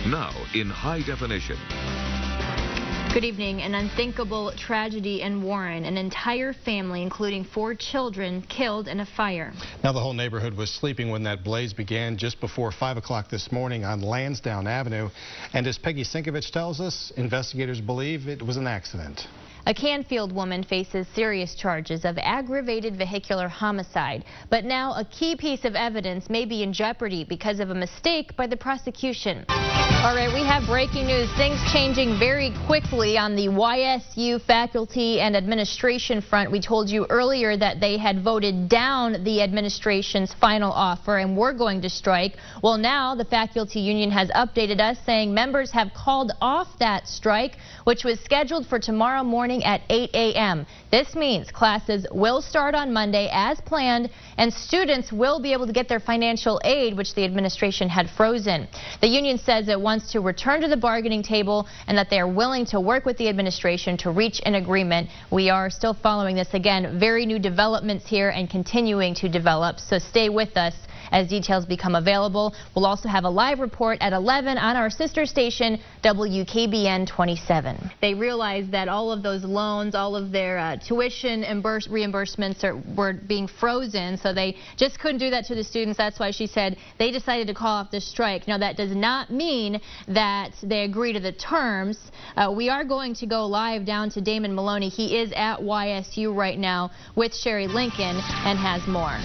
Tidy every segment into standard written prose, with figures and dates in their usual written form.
now in high definition. Good evening. An unthinkable tragedy in Warren. An entire family, including 4 children, killed in a fire. Now the whole neighborhood was sleeping when that blaze began just before 5 o'clock this morning on Lansdowne Avenue. And as Peggy Sinkovich tells us, investigators believe it was an accident. A Canfield woman faces serious charges of aggravated vehicular homicide. But now a key piece of evidence may be in jeopardy because of a mistake by the prosecution. All right, we have breaking news. Things changing very quickly on the YSU faculty and administration front. We told you earlier that they had voted down the administration's final offer and were going to strike. Well, now the faculty union has updated us saying members have called off that strike, which was scheduled for tomorrow morning at 8 a.m. This means classes will start on Monday as planned, and students will be able to get their financial aid, which the administration had frozen. The union says it wants to return to the bargaining table and that they are willing to work with the administration to reach an agreement. We are still following this. Again, very new developments here and continuing to develop, so stay with us as details become available. We'll also have a live report at 11 on our sister station, WKBN 27. They realized that all of those loans, all of their tuition reimbursements were being frozen, so they just couldn't do that to the students. That's why she said they decided to call off the strike. Now, that does not mean that they agree to the terms. We are going to go live down to Damon Maloney. He is at YSU right now with Sherry Lincoln and has more.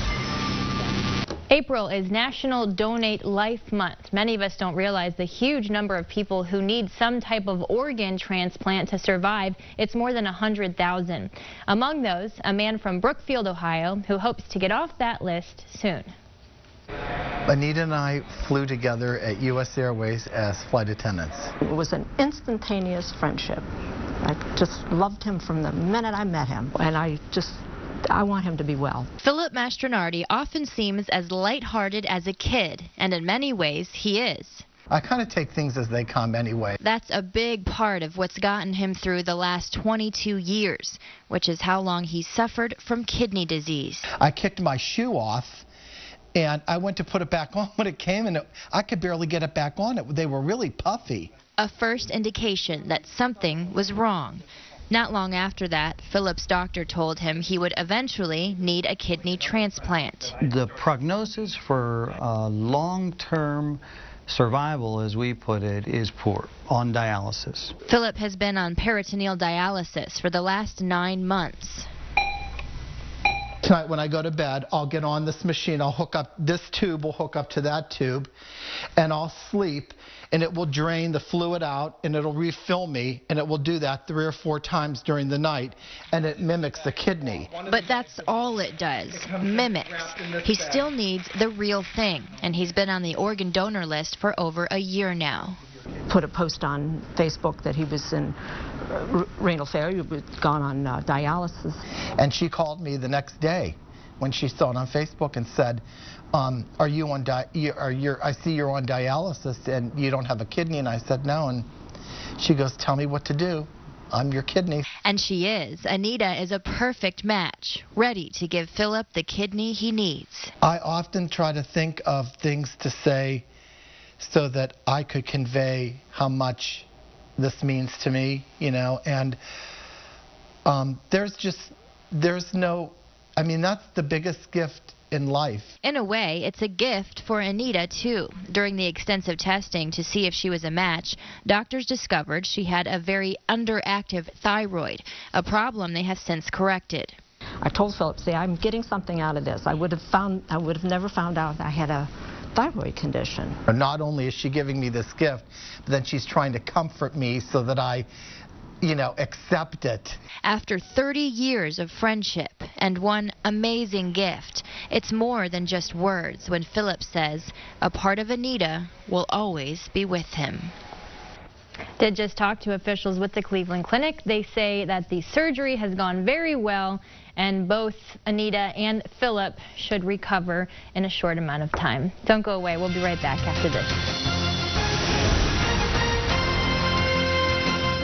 April is National Donate Life Month. Many of us don't realize the huge number of people who need some type of organ transplant to survive. It's more than 100,000. Among those, a man from Brookfield, Ohio, who hopes to get off that list soon. Anita and I flew together at U.S. Airways as flight attendants. It was an instantaneous friendship. I just loved him from the minute I met him, and I want him to be well. Philip Mastronardi often seems as lighthearted as a kid, and in many ways he is. I kind of take things as they come anyway. That's a big part of what's gotten him through the last 22 years, which is how long he suffered from kidney disease. I kicked my shoe off, and I went to put it back on when it came, and I could barely get it back on. They were really puffy. A first indication that something was wrong. Not long after that, Philip's doctor told him he would eventually need a kidney transplant. The prognosis for long-term survival, as we put it, is poor, on dialysis. Philip has been on peritoneal dialysis for the last 9 months. Tonight when I go to bed, I'll get on this machine, I'll hook up, this tube will hook up to that tube, and I'll sleep, and it will drain the fluid out, and it'll refill me, and it will do that 3 or 4 times during the night, and it mimics the kidney. But that's all it does, mimics. He still needs the real thing, and he's been on the organ donor list for over a year now. Put a post on Facebook that he was in renal failure, he was gone on dialysis. And she called me the next day when she saw it on Facebook and said, are you on I see you're on dialysis and you don't have a kidney. And I said no, and she goes, tell me what to do. I'm your kidney. And she is. Anita is a perfect match, ready to give Philip the kidney he needs. I often try to think of things to say so that I could convey how much this means to me, you know, and there's no, I mean, that's the biggest gift in life. In a way, it's a gift for Anita, too. During the extensive testing to see if she was a match, doctors discovered she had a very underactive thyroid, a problem they have since corrected. I told Philip, see, I'm getting something out of this. I would have never found out I had a thyroid condition. Not only is she giving me this gift, but then she's trying to comfort me so that I, you know, accept it. After 30 years of friendship and one amazing gift, it's more than just words when Philip says a part of Anita will always be with him. Did just talk to officials with the Cleveland Clinic. They say that the surgery has gone very well, and both Anita and Philip should recover in a short amount of time. Don't go away. We'll be right back after this.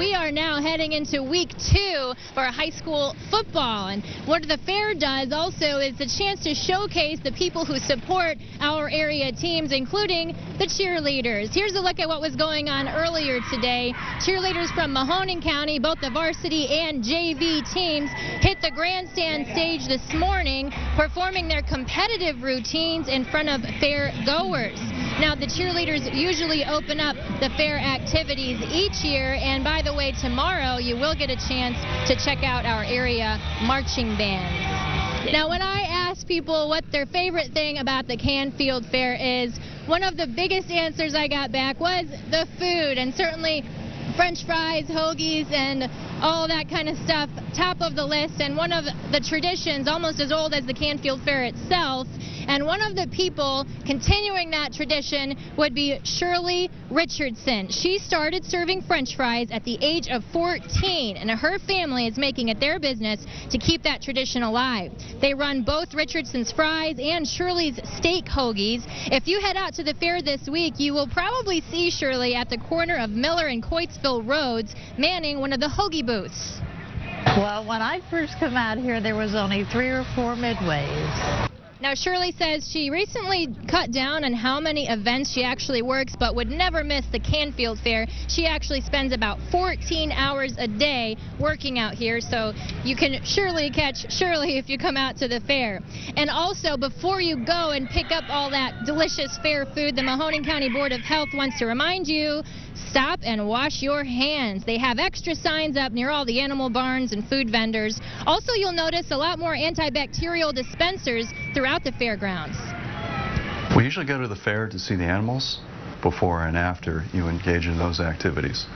We are now headed heading into week 2 for high school football. And what the fair does also is a chance to showcase the people who support our area teams, including the cheerleaders. Here's a look at what was going on earlier today. Cheerleaders from Mahoning County, both the varsity and JV teams, hit the grandstand stage this morning, performing their competitive routines in front of fair goers. Now, the cheerleaders usually open up the fair activities each year, and by the way, tomorrow you will get a chance to check out our area marching bands. Now, when I ask people what their favorite thing about the Canfield Fair is, one of the biggest answers I got back was the food, and certainly French fries, hoagies, and all that kind of stuff, top of the list. And one of the traditions, almost as old as the Canfield Fair itself, and one of the people continuing that tradition would be Shirley Richardson. She started serving French fries at the age of 14, and her family is making it their business to keep that tradition alive. They run both Richardson's fries and Shirley's steak hoagies. If you head out to the fair this week, you will probably see Shirley at the corner of Miller and Coatesville Roads, manning one of the hoagie booths. Well, when I first come out here, there was only 3 or 4 midways. Now, Shirley says she recently cut down on how many events she actually works, but would never miss the Canfield Fair. She actually spends about 14 hours a day working out here, so you can surely catch Shirley if you come out to the fair. And also, before you go and pick up all that delicious fair food, the Mahoning County Board of Health wants to remind you, stop and wash your hands. They have extra signs up near all the animal barns and food vendors. Also, you'll notice a lot more antibacterial dispensers throughout the fairgrounds. We usually go to the fair to see the animals before and after you engage in those activities.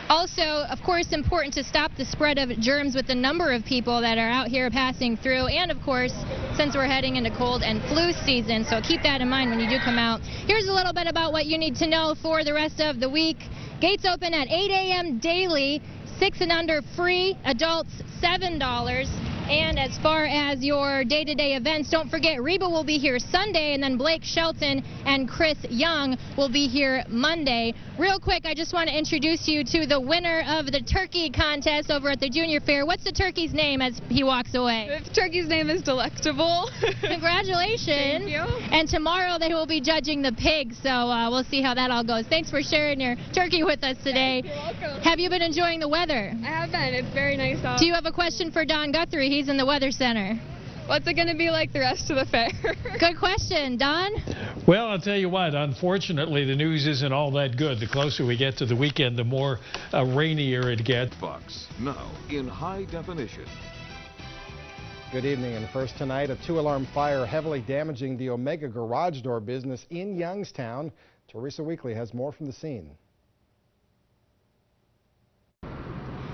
Also, of course, important to stop the spread of germs with the number of people that are out here passing through, and of course, since we're heading into cold and flu season, so keep that in mind when you do come out. Here's a little bit about what you need to know for the rest of the week. Gates open at 8 a.m. daily, 6 and under free, adults $7. And as far as your day-to-day events, don't forget Reba will be here Sunday, and then Blake Shelton and Chris Young will be here Monday. Real quick, I just want to introduce you to the winner of the turkey contest over at the Junior Fair. What's the turkey's name as he walks away? The turkey's name is Delectable. Congratulations. Thank you. And tomorrow they will be judging the pigs, so we'll see how that all goes. Thanks for sharing your turkey with us today. You're welcome. Have you been enjoying the weather? I have been. It's very nice out. Do you have a question for Don Guthrie? He's in the Weather Center. What's it going to be like the rest of the fair? Good question. Don? Well, I'll tell you what, unfortunately, the news isn't all that good. The closer we get to the weekend, the more rainier it gets. Fox, now in high definition. Good evening, and first tonight, a 2-alarm fire heavily damaging the Omega garage door business in Youngstown. Teresa Weakley has more from the scene.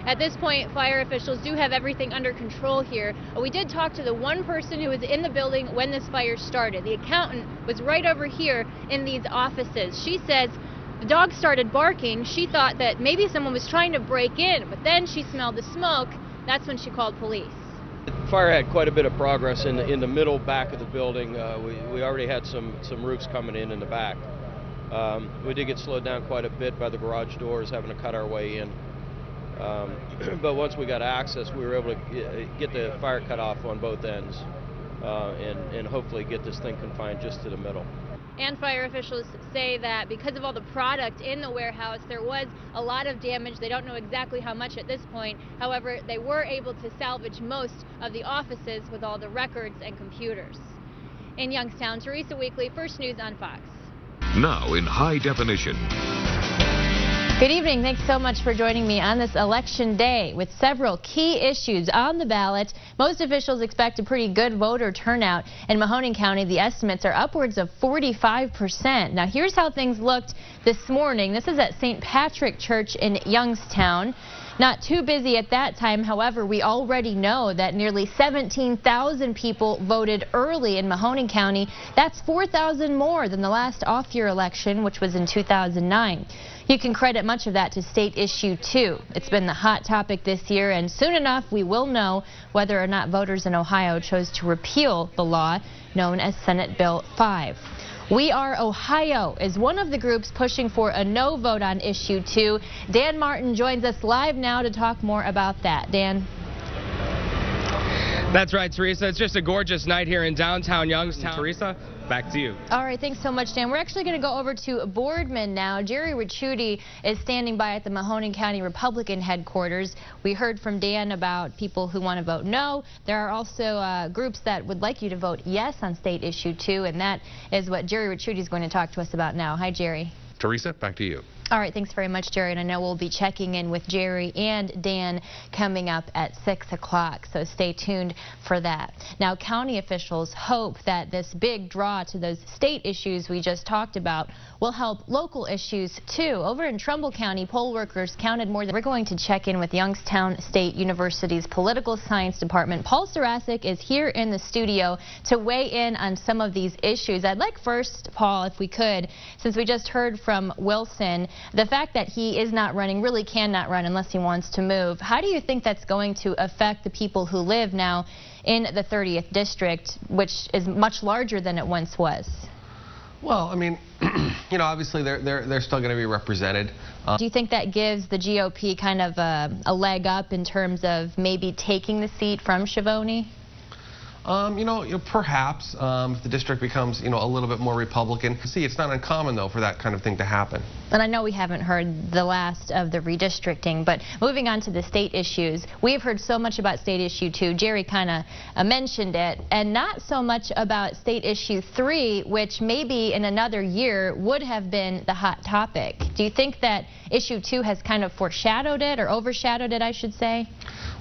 At this point, fire officials do have everything under control here. We did talk to the one person who was in the building when this fire started. The accountant was right over here in these offices. She says the dog started barking. She thought that maybe someone was trying to break in, but then she smelled the smoke. That's when she called police. The fire had quite a bit of progress in the middle back of the building. We already had some roofs coming in the back. We did get slowed down quite a bit by the garage doors having to cut our way in. But once we got access, we were able to get the fire cut off on both ends and hopefully get this thing confined just to the middle. And fire officials say that because of all the product in the warehouse, there was a lot of damage. They don't know exactly how much at this point. However, they were able to salvage most of the offices with all the records and computers. In Youngstown, Teresa Weakley, First News on Fox. Now in high definition. Good evening. Thanks so much for joining me on this election day with several key issues on the ballot. Most officials expect a pretty good voter turnout. In Mahoning County, the estimates are upwards of 45%. Now, here's how things looked this morning. This is at St. Patrick Church in Youngstown. Not too busy at that time. However, we already know that nearly 17,000 people voted early in Mahoning County. That's 4,000 more than the last off-year election, which was in 2009. You can credit much of that to State Issue 2. It's been the hot topic this year, and soon enough we will know whether or not voters in Ohio chose to repeal the law known as Senate Bill 5. We Are Ohio is one of the groups pushing for a no vote on issue 2. Dan Martin joins us live now to talk more about that. Dan. That's right, Teresa. It's just a gorgeous night here in downtown Youngstown. Teresa, back to you. All right, thanks so much, Dan. We're actually going to go over to Boardman now. Jerry Ricciuti is standing by at the Mahoning County Republican headquarters. We heard from Dan about people who want to vote no. There are also groups that would like you to vote yes on state issue 2, and that is what Jerry Ricciuti is going to talk to us about now. Hi, Jerry. Teresa, back to you. All right, thanks very much, Jerry. And I know we'll be checking in with Jerry and Dan coming up at 6 o'clock, so stay tuned for that. Now, county officials hope that this big draw to those state issues we just talked about will help local issues, too. Over in Trumbull County, poll workers counted more than... We're going to check in with Youngstown State University's Political Science Department. Paul Sarasic is here in the studio to weigh in on some of these issues. I'd like first, Paul, if we could, since we just heard from Wilson, the fact that he is not running, really cannot run unless he wants to move. How do you think that's going to affect the people who live now in the 30th district, which is much larger than it once was? Well, I mean, you know, obviously they're still going to be represented. Do you think that gives the GOP kind of a leg up in terms of maybe taking the seat from Schiavone? You know, perhaps if the district becomes, you know, a little bit more Republican. See, it's not uncommon, though, for that kind of thing to happen. And I know we haven't heard the last of the redistricting, but moving on to the state issues, we've heard so much about state issue 2. Jerry kind of mentioned it, and not so much about state issue 3, which maybe in another year would have been the hot topic. Do you think that issue 2 has kind of foreshadowed it, or overshadowed it, I should say?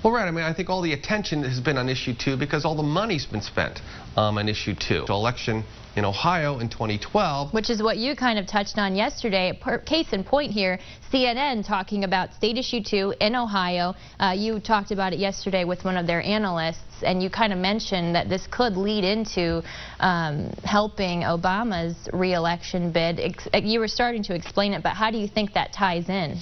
Well, right. I mean, I think all the attention has been on issue 2 because all the money's been spent on issue 2. The election in Ohio in 2012. Which is what you kind of touched on yesterday. Case in point here, CNN talking about state issue 2 in Ohio. You talked about it yesterday with one of their analysts, and you kind of mentioned that this could lead into helping Obama's re-election bid. You were starting to explain it, but how do you think that ties in?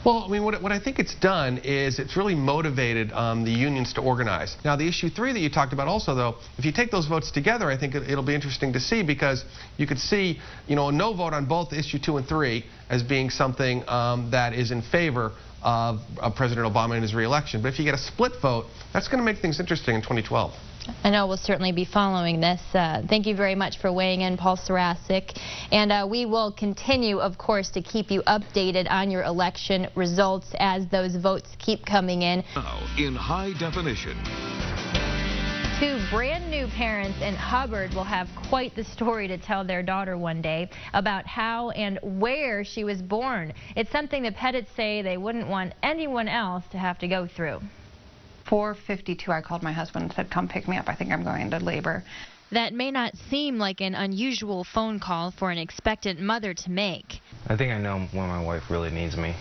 Well, I mean, what I think it's done is it's really motivated the unions to organize. Now, the issue 3 that you talked about also, though, if you take those votes together, I think it'll be interesting to see, because you could see, you know, a no vote on both issue 2 and 3 as being something that is in favor of President Obama and his re-election. But if you get a split vote, that's going to make things interesting in 2012. I know we'll certainly be following this. Thank you very much for weighing in, Paul Sarasic. And we will continue, of course, to keep you updated on your election results as those votes keep coming in. Now, in high definition. 2 brand new parents in Hubbard will have quite the story to tell their daughter one day about how and where she was born. It's something the Pettits say they wouldn't want anyone else to have to go through. 4:52, I called my husband and said, come pick me up. I think I'm going into labor. That may not seem like an unusual phone call for an expectant mother to make. I think I know when my wife really needs me.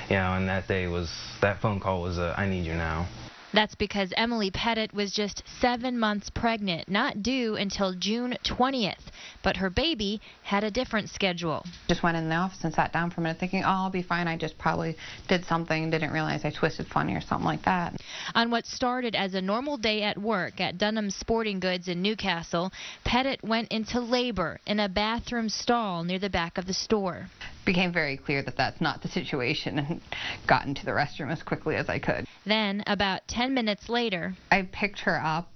You know, and that phone call was a, I need you now. That's because Emily Pettit was just 7 months pregnant, not due until June 20th. But her baby had a different schedule. Just went in the office and sat down for a minute thinking, oh, I'll be fine. I just probably did something, didn't realize I twisted funny or something like that. On what started as a normal day at work at Dunham's Sporting Goods in Newcastle, Pettit went into labor in a bathroom stall near the back of the store. Became very clear that that's not the situation, and got into the restroom as quickly as I could. Then, about 10 minutes later, I picked her up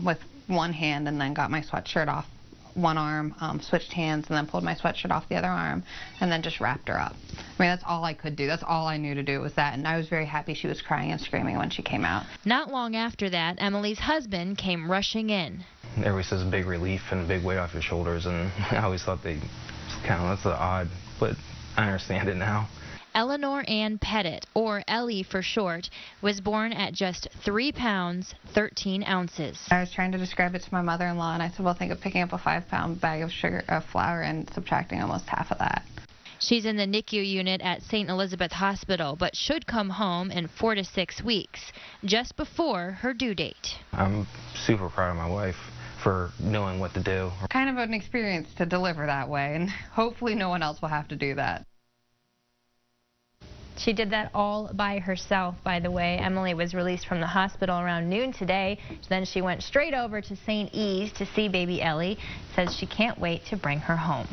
with one hand and then got my sweatshirt off one arm, switched hands, and then pulled my sweatshirt off the other arm, and then just wrapped her up. I mean, that's all I could do. That's all I knew to do was that, and I was very happy she was crying and screaming when she came out. Not long after that, Emily's husband came rushing in. Everybody says a big relief and a big weight off your shoulders, and I always thought that's odd, but I understand it now. Eleanor Ann Pettit, or Ellie for short, was born at just 3 pounds, 13 ounces. I was trying to describe it to my mother-in-law, and I said, well, think of picking up a 5-pound bag of flour and subtracting almost half of that. She's in the NICU unit at St. Elizabeth Hospital, but should come home in 4 to 6 weeks, just before her due date. I'm super proud of my wife for knowing what to do. Kind of an experience to deliver that way, and hopefully no one else will have to do that. She did that all by herself, by the way. Emily was released from the hospital around noon today. Then she went straight over to St. E's to see baby Ellie. Says she can't wait to bring her home.